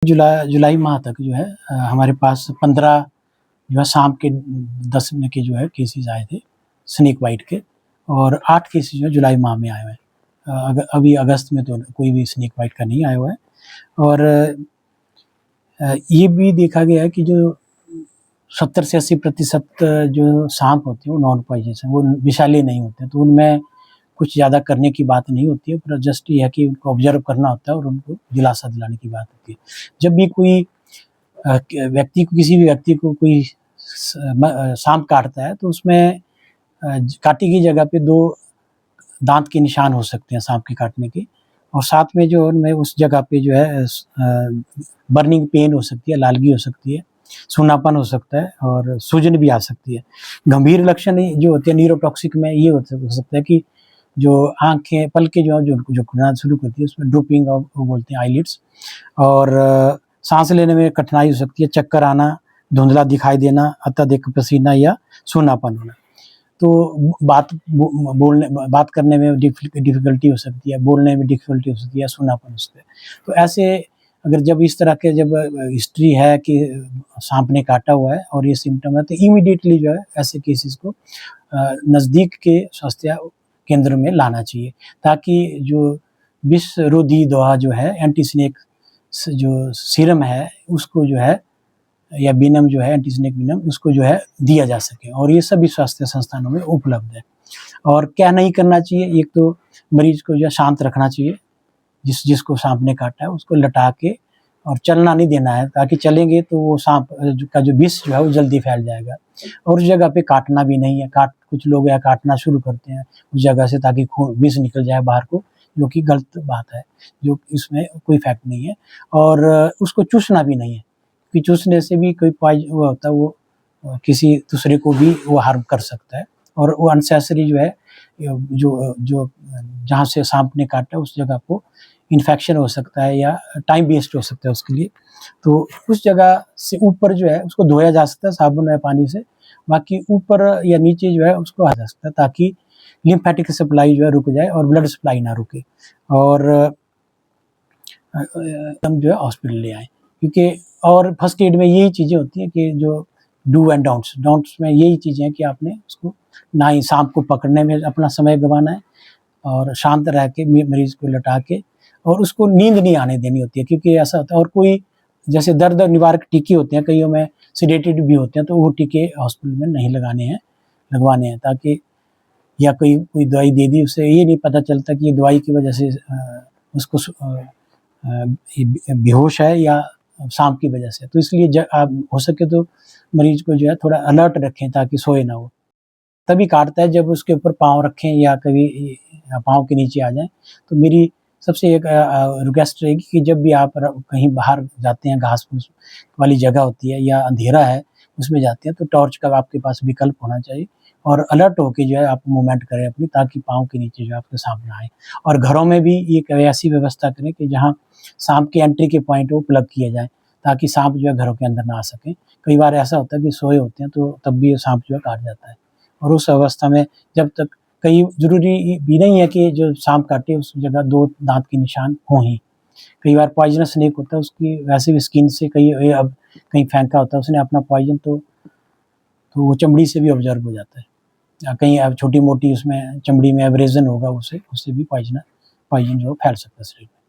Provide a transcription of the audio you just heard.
जुलाई माह तक जो है हमारे पास 15 जो है सांप के डसने के जो है केसेस आए थे, स्नेक बाइट के, और 8 केसेस जो है जुलाई माह में आए हुए हैं। अभी अगस्त में तो कोई भी स्नेक बाइट का नहीं आया हुआ है। और ये भी देखा गया है कि जो 70 से 80% जो सांप होते हैं वो नॉन पॉइज़नस हैं, वो विषैले नहीं होते, तो उनमें कुछ ज़्यादा करने की बात नहीं होती है, पर जस्ट ये है कि उनको ऑब्ज़र्व करना होता है और उनको दिलासा दिलाने की बात होती है। जब भी कोई किसी भी व्यक्ति को कोई सांप काटता है तो उसमें काटी गई जगह पे 2 दाँत के निशान हो सकते हैं सांप के काटने के, और साथ में जो उनमें उस जगह पे जो है बर्निंग पेन हो सकती है, लालगी हो सकती है, सूनापन हो सकता है और सूजन भी आ सकती है। गंभीर लक्षण जो होते हैं न्यूरोटॉक्सिक में ये हो सकता है कि जो आँखें, पलकें जो खुलना शुरू करती है उसमें ड्रूपिंग वो बोलते हैं आईलिड्स, और साँस लेने में कठिनाई हो सकती है, चक्कर आना, धुंधला दिखाई देना, अत्यधिक पसीना या सूनापन होना। तो बात करने में डिफ़िकल्टी हो सकती है, बोलने में डिफ़िकल्टी हो सकती है, सूनापन हो सकता है। तो ऐसे अगर जब इस तरह के हिस्ट्री है कि साँप ने काटा हुआ है और ये सिम्पटम है, तो इमीडिएटली जो है ऐसे केसेस को नज़दीक के स्वास्थ्य केंद्र में लाना चाहिए, ताकि जो विष रोधी दवा जो है, एंटी स्नेक जो सीरम है, उसको जो है, या वेनम जो है, एंटी स्नेक वेनम, उसको जो है दिया जा सके, और ये सभी स्वास्थ्य संस्थानों में उपलब्ध है। और क्या नहीं करना चाहिए, एक तो मरीज़ को जो है शांत रखना चाहिए, जिसको साँप ने काटा है उसको लटा के और चलना नहीं देना है, ताकि चलेंगे तो वो साँप का जो विष जो है वो जल्दी फैल जाएगा। और उस जगह पे काटना भी नहीं है, कुछ लोग या काटना शुरू करते हैं उस जगह से, ताकि विष निकल जाए बाहर को, जो कि गलत बात है, जो इसमें कोई फैक्ट नहीं है। और उसको चूसना भी नहीं है, कि चूसने से भी कोई वो होता है, वो किसी दूसरे को भी वो हार्म कर सकता है, और वो अननेसेसरी जो है, जो जहाँ से साँप ने काटा उस जगह को इन्फेक्शन हो सकता है या टाइम वेस्ट हो सकता है उसके लिए। तो उस जगह से ऊपर जो है उसको धोया जा सकता है साबुन या पानी से, बाकी ऊपर या नीचे जो है उसको आ जा सकता है, ताकि लिम्फेटिक सप्लाई जो है रुक जाए और ब्लड सप्लाई ना रुके, और हम जो है हॉस्पिटल ले आएँ। क्योंकि और फर्स्ट एड में यही चीज़ें होती हैं कि जो डू एंड डोंट्स में यही चीज़ें हैं कि आपने उसको ना ही सांप को पकड़ने में अपना समय गँवाना है, और शांत रह के मरीज़ को लटा के, और उसको नींद नहीं आने देनी होती है, क्योंकि ऐसा होता है, और कोई जैसे दर्द निवारक टीके होते हैं, कईयों में सेडेटिव भी होते हैं, तो वो टीके हॉस्पिटल में नहीं लगवाने हैं, ताकि या कोई दवाई दे दी, उससे ये नहीं पता चलता कि ये दवाई की वजह से उसको बेहोश है या सांप की वजह से। तो इसलिए आप हो सके तो मरीज़ को जो है थोड़ा अलर्ट रखें, ताकि सोए ना वो। तभी काटता है जब उसके ऊपर पाँव रखें या कभी पाँव के नीचे आ जाएँ। तो मेरी सबसे एक रिक्वेस्ट रहेगी कि जब भी आप कहीं बाहर जाते हैं, घास-फूस वाली जगह होती है या अंधेरा है, उसमें जाते हैं, तो टॉर्च का आपके पास विकल्प होना चाहिए, और अलर्ट होके जो है आप मूवमेंट करें अपनी, ताकि पाँव के नीचे जो है आपके साँप ना आए। और घरों में भी एक ऐसी व्यवस्था करें कि जहाँ साँप की एंट्री के पॉइंट वो प्लग किए जाएँ, ताकि साँप जो है घरों के अंदर ना आ सकें। कई बार ऐसा होता है कि सोए होते हैं, तो तब भी साँप जो है काट जाता है, और उस अवस्था में जब तक कहीं ज़रूरी भी नहीं है कि जो साँप काटे उस जगह 2 दाँत के निशान हों ही। कई बार पॉइज़नस स्नेक होता है, उसकी वैसे भी स्किन से अब कहीं फेंका होता है उसने अपना पॉइज़न, तो वो चमड़ी से भी ऑब्ज़र्व हो जाता है। या कहीं अब छोटी-मोटी उसमें चमड़ी में एब्रेज़न होगा, उससे भी पॉइज़न जो है फैल सकता है शरीर में।